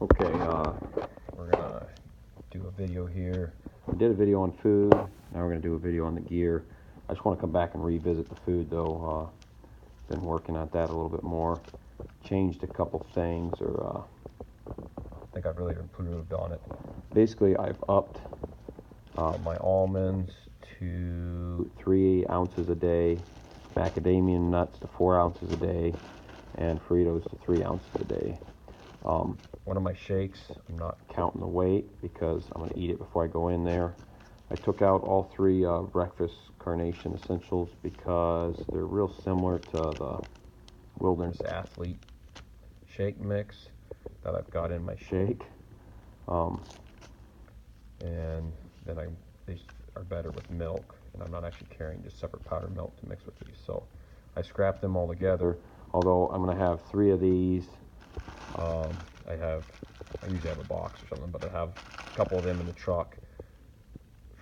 Okay, we're gonna do a video here. We did a video on food. Now we're gonna do a video on the gear. I just want to come back and revisit the food though. Been working at that a little bit more. Changed a couple things, or I think I've really improved on it. Basically, I've upped my almonds to 3 ounces a day, macadamia nuts to 4 ounces a day, and Fritos to 3 ounces a day. One of my shakes, I'm not counting the weight because I'm going to eat it before I go in there. I took out all 3 breakfast carnation essentials because they're real similar to the Wilderness Athlete shake mix that I've got in my shake. And then these are better with milk, and I'm not actually carrying just separate powdered milk to mix with these. So I scrapped them all together, although I'm going to have 3 of these. I usually have a box or something, but I have a couple of them in the truck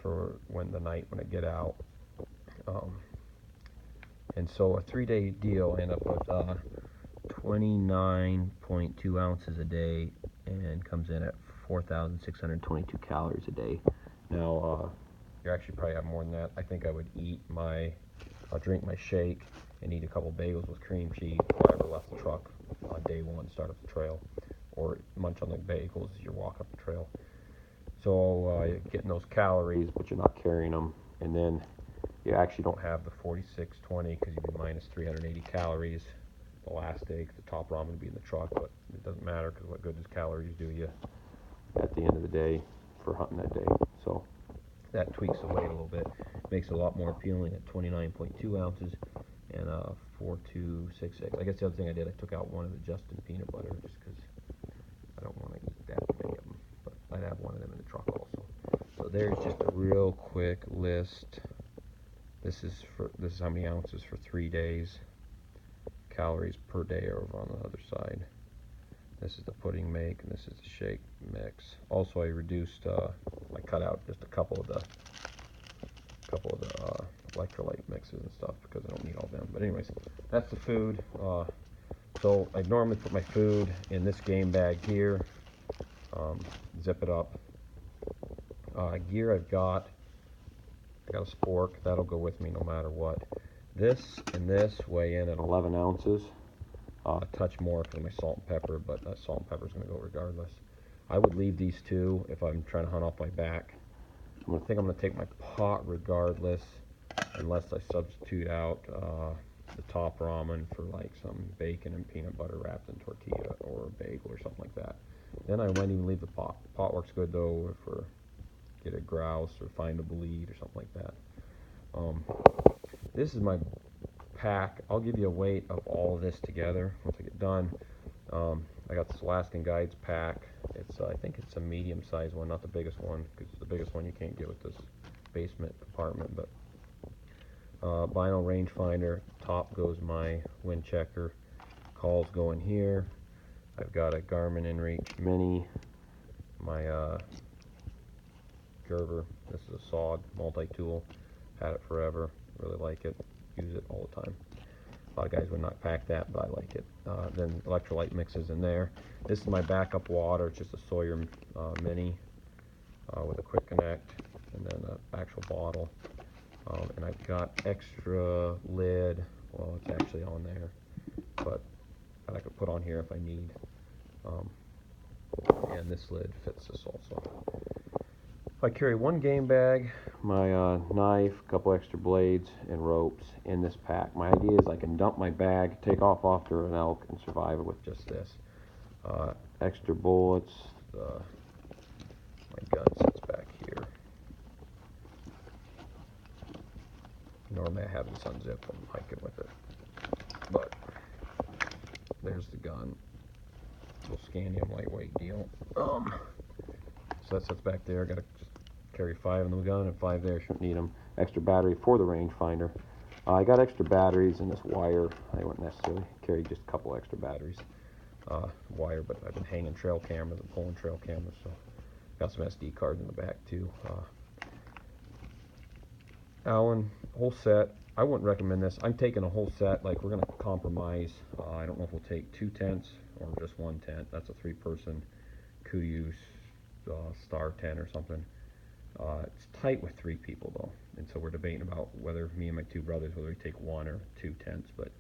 for when I get out. And so a 3-day deal, I end up with 29.2 ounces a day and comes in at 4,622 calories a day. Now, you actually probably have more than that. I think I would I'll drink my shake and eat a couple bagels with cream cheese before I ever left the truck on day 1, start up the trail, or munch on the bagels as you walk up the trail. So you're getting those calories, but you're not carrying them, and then you actually don't have the 4620 because you'd be minus 380 calories the last day because the top ramen would be in the truck, but it doesn't matter because what good does calories do you at the end of the day for hunting that day? So that tweaks the weight a little bit, makes it a lot more appealing at 29.2 ounces and 4266. I guess the other thing I did, I took out one of the Justin peanut butter just because I don't want to eat that many of them, but I'd have one of them in the truck also. So there's just a real quick list. This is how many ounces for 3 days. Calories per day are over on the other side. This is the pudding make, and this is the shake mix. Also, I reduced, I cut out just a couple of the electrolyte mixes and stuff because I don't need all them. But anyways, that's the food. So I normally put my food in this game bag here, zip it up. Gear I got a spork that'll go with me no matter what. This and this weigh in at 11 ounces. A touch more for my salt and pepper, but salt and pepper is going to go regardless. I would leave these 2 if I'm trying to hunt off my back. I'm going to take my pot regardless, unless I substitute out the top ramen for like some bacon and peanut butter wrapped in tortilla or a bagel or something like that. Then I might even leave the pot. Pot works good though for get a grouse or find a bleed or something like that. This is my pack. I'll give you a weight of all of this together once I get done. I got this Alaskan Guides pack. I think it's a medium-sized one, not the biggest one, because the biggest one you can't get with this basement compartment. But vinyl rangefinder. Top goes my wind checker. Calls go in here. I've got a Garmin InReach Mini. My Gerber. This is a sawed multi-tool. Had it forever. Really like it. Use it all the time. A lot of guys would not pack that, but I like it. Then electrolyte mixes in there. This is my backup water. It's just a Sawyer Mini with a quick connect, and then an actual bottle. And I've got extra lid. Well, it's actually on there, but that I could put on here if I need. And this lid fits this also. I carry 1 game bag, my knife, a couple extra blades, and ropes in this pack. My idea is I can dump my bag, take off after an elk, and survive with just this. Extra bullets. My gun sits back here. Normally I have this unzipped and hiking with it, but there's the gun. Little scandium lightweight deal. So that sits back there. I got to carry 5 in the gun and 5 there. Shouldn't need them. Extra battery for the rangefinder. I got extra batteries in this wire. I wouldn't necessarily carry just a couple extra batteries. Wire, but I've been hanging trail cameras and pulling trail cameras, so got some SD cards in the back too. Allen, whole set. I wouldn't recommend this. I'm taking a whole set. Like, we're going to compromise. I don't know if we'll take 2 tents or just 1 tent. That's a 3-person. Kudu Star 10 or something. It's tight with 3 people though, and so we're debating about whether me and my 2 brothers, whether we take 1 or 2 tents. But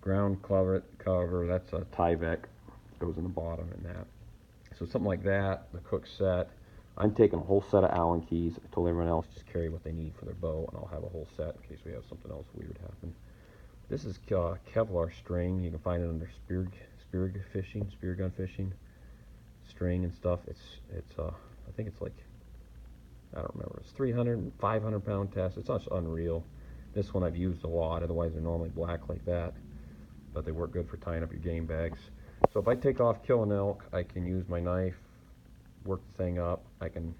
ground cover, that's a Tyvek, goes in the bottom and that. So something like that, the cook set. I'm taking a whole set of Allen keys. I told everyone else just carry what they need for their bow, and I'll have a whole set in case we have something else weird happen. This is Kevlar string. You can find it under spear gun fishing, string and stuff. It's I think it's like, I don't remember. It's 300 and 500 pound test. It's just unreal. This one I've used a lot. Otherwise they're normally black like that, but they work good for tying up your game bags. So if I take off kill an elk, I can use my knife, work the thing up. I can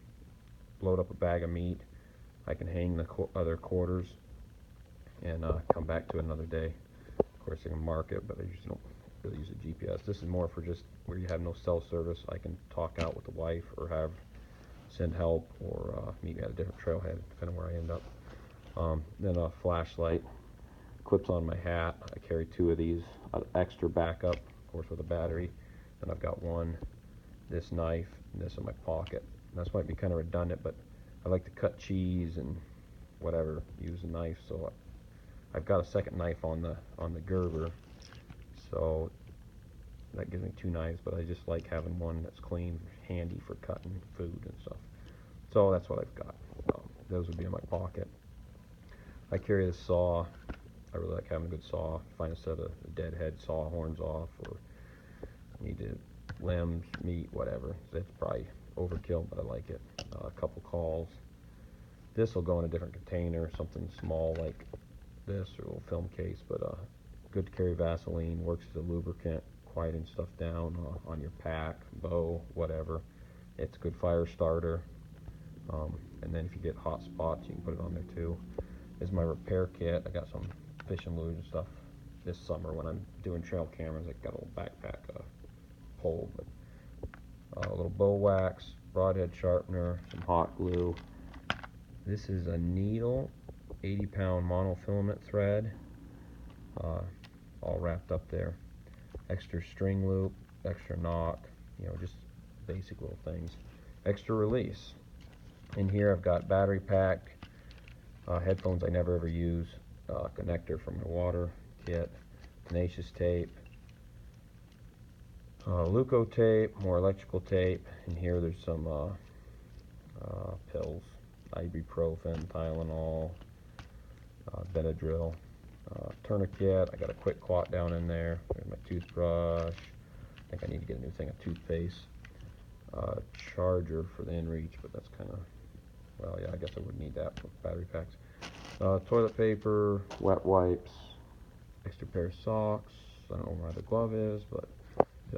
load up a bag of meat. I can hang the other quarters and come back to it another day. Of course I can mark it, but I usually don't really use a GPS. This is more for just where you have no cell service. I can talk out with the wife or send help, or meet me at a different trailhead depending where I end up. Then a flashlight clips on my hat. I carry 2 of these, extra backup, of course, with a battery. And I've got one, this knife, and this in my pocket. And this might be kind of redundant, but I like to cut cheese and whatever, use a knife. So I've got a second knife on the Gerber, so that gives me 2 knives. But I just like having one that's clean, handy for cutting food and stuff. So that's what I've got. Those would be in my pocket. I carry the saw. I really like having a good saw. Find a set of dead head saw horns off, or need to limbs, meat, whatever. That's probably overkill, but I like it. A couple calls. This will go in a different container, something small like this, or a little film case, but good to carry Vaseline, works as a lubricant, quieting stuff down on your pack, bow, whatever. It's a good fire starter. And then if you get hot spots, you can put it on there too. This is my repair kit. I got some fishing lures and stuff this summer when I'm doing trail cameras. I got a little backpack pole, but a little bow wax, broadhead sharpener, some hot glue. This is a needle, 80-pound monofilament thread, all wrapped up there. Extra string loop, extra knock, just basic little things. Extra release. In here I've got battery pack, headphones I never ever use, connector for my water kit, tenacious tape, Leuco tape, more electrical tape. In here there's some pills, ibuprofen, Tylenol, Benadryl, tourniquet. I got a quick quat down in there. There's my toothbrush. I think I need to get a new thing of toothpaste. Charger for the inReach, but that's kind of, well, yeah, I guess I would need that for battery packs. Toilet paper, wet wipes, extra pair of socks. I don't know where the glove is, but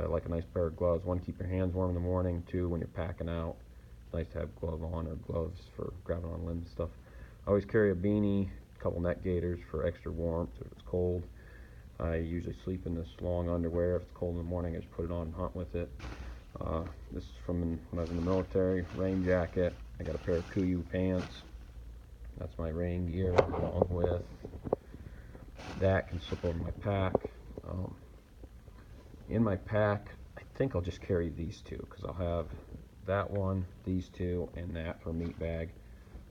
I like a nice pair of gloves. 1, keep your hands warm in the morning. 2, when you're packing out, it's nice to have gloves on, or gloves for grabbing on limbs and stuff. I always carry a beanie, a couple neck gaiters for extra warmth if it's cold. I usually sleep in this long underwear. If it's cold in the morning, I just put it on and hunt with it. This is from when I was in the military. Rain jacket. I got a pair of Kudu pants. That's my rain gear, along with that can slip over my pack. In my pack, I think I'll just carry these 2, because I'll have that one, these 2, and that for a meat bag.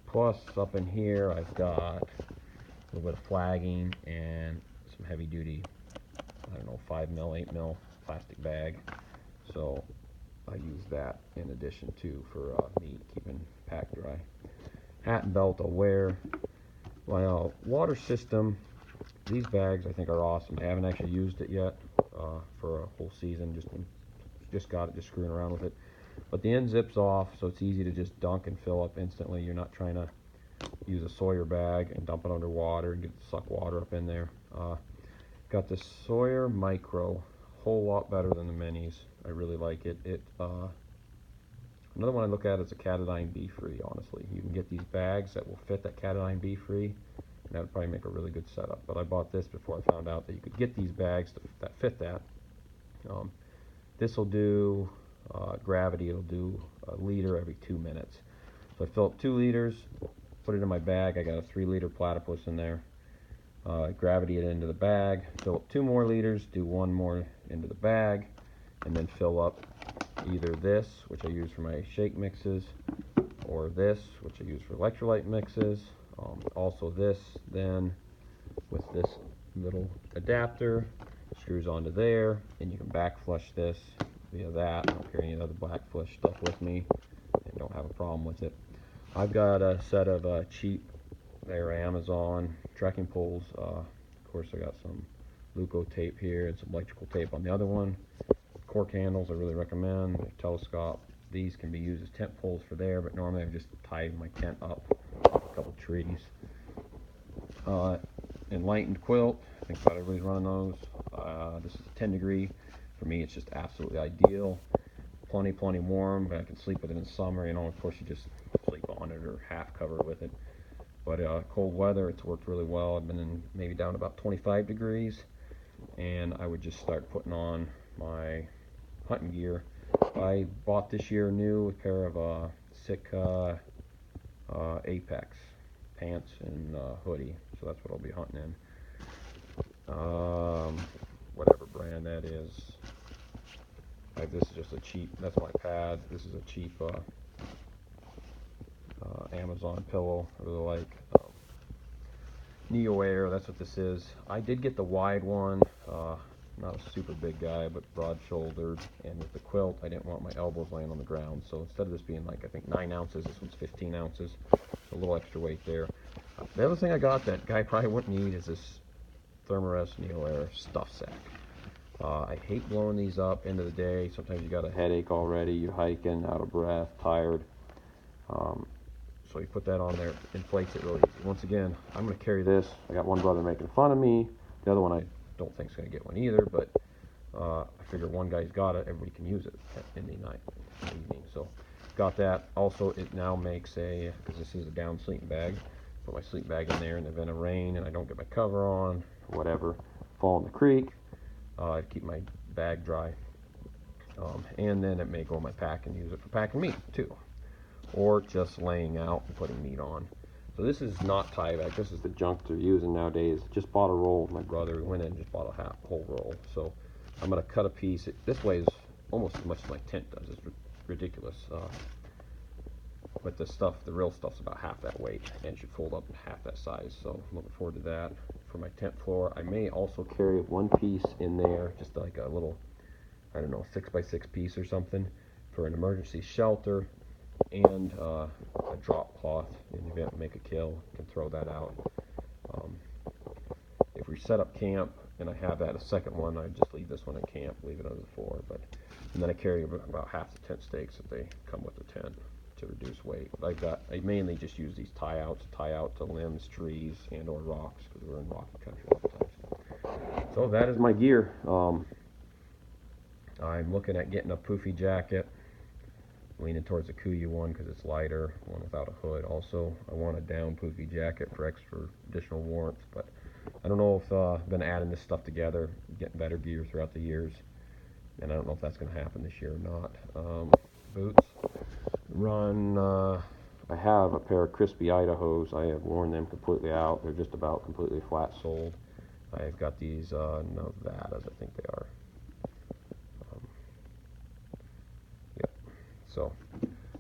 Plus, up in here, I've got a little bit of flagging and some heavy duty, I don't know, 5mm, 8mm plastic bag. So I use that in addition to for meat, keeping pack dry. Hat and belt I'll wear. My water system, these bags I think are awesome. I haven't actually used it yet for a whole season, just got it, just screwing around with it. But the end zips off, so it's easy to just dunk and fill up instantly. You're not trying to use a Sawyer bag and dump it underwater and suck water up in there. Got the Sawyer Micro, whole lot better than the minis. I really like it. Another one I look at is a Catadine Bee-Free, honestly. You can get these bags that will fit that Catadine Bee-Free, and that would probably make a really good setup. But I bought this before I found out that you could get these bags that fit that. This will do gravity. It'll do a liter every 2 minutes. So I fill up 2 liters, put it in my bag. I got a 3-liter platypus in there. Gravity it into the bag, fill up 2 more liters, do 1 more into the bag, and then fill up either this, which I use for my shake mixes, or this, which I use for electrolyte mixes. Also this then with this little adapter screws onto there, and you can back flush this via that. I don't carry any other back flush stuff with me and don't have a problem with it. I've got a set of cheap, they're Amazon tracking poles. Of course I got some Luco tape here and some electrical tape on the other one. Cork handles I really recommend. A telescope. These can be used as tent poles for there, but normally I've just tied my tent up off a couple trees. Enlightened quilt, I think about everybody's running those. This is 10 degree. For me it's just absolutely ideal. Plenty warm, but I can sleep with it in summer. You know, of course you just sleep on it or half cover it with it. But cold weather, it's worked really well. I've been in maybe down about 25 degrees, and I would just start putting on my hunting gear. I bought this year new a pair of Sitka Apex pants and hoodie, so that's what I'll be hunting in. Whatever brand that is. This is just a cheap, that's my pad. This is a cheap Amazon pillow I really like. Neo Air, that's what this is. I did get the wide one. Not a super big guy, but broad-shouldered, and with the quilt I didn't want my elbows laying on the ground, so instead of this being like I think 9 ounces, this one's 15 ounces, a little extra weight there. The other thing I got that guy probably wouldn't need is this Thermarest Neo Air stuff sack. I hate blowing these up into the day. Sometimes you got a headache already, you're hiking, out of breath, tired. So you put that on there, inflates it really easy. Once again, I'm going to carry this. I got one brother making fun of me. The other one I don't think is going to get one either, but I figure one guy's got it, everybody can use it in the evening. So got that. Also, it now makes a, because this is a down sleeping bag, put my sleeping bag in there in the event of rain and I don't get my cover on, whatever, fall in the creek, I keep my bag dry. And then it may go in my pack and use it for packing meat too, or just laying out and putting meat on. So this is not tie back. This is the junk they're using nowadays. Just bought a roll. My brother went in and just bought a whole roll. So I'm going to cut a piece. This weighs almost as much as my tent does. It's ridiculous. But the stuff, the real stuff's about half that weight and should fold up in half that size. So I'm looking forward to that. For my tent floor, I may also carry one piece in there, just like a little, I don't know, 6x6 piece or something for an emergency shelter, and a drop cloth in the event we make a kill. You can throw that out. If we set up camp and I have that a second one, I just leave this one in camp, leave it under the floor. And then I carry about half the tent stakes that they come with the tent to reduce weight. I mainly just use these tie out to limbs, trees, and or rocks, because we're in rocky country a lot of times. So that is my gear. I'm looking at getting a poofy jacket, leaning towards the Kuya one because it's lighter, one without a hood. Also, I want a down poofy jacket for extra additional warmth, but I don't know if I've been adding this stuff together, getting better gear throughout the years, and I don't know if that's going to happen this year or not. Boots. I have a pair of crispy Idahos. I have worn them completely out. They're just about completely flat soled. I've got these Nevadas, I think they are. Yep. So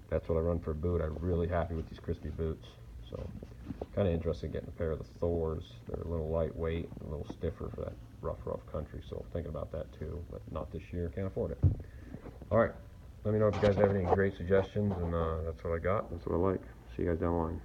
that's what I run for a boot. I'm really happy with these crispy boots. So kind of interested in getting a pair of the Thors. They're a little lightweight, a little stiffer for that rough country. So thinking about that too, but not this year. Can't afford it. All right. Let me know if you guys have any great suggestions, and that's what I got. That's what I like. See you guys down the line.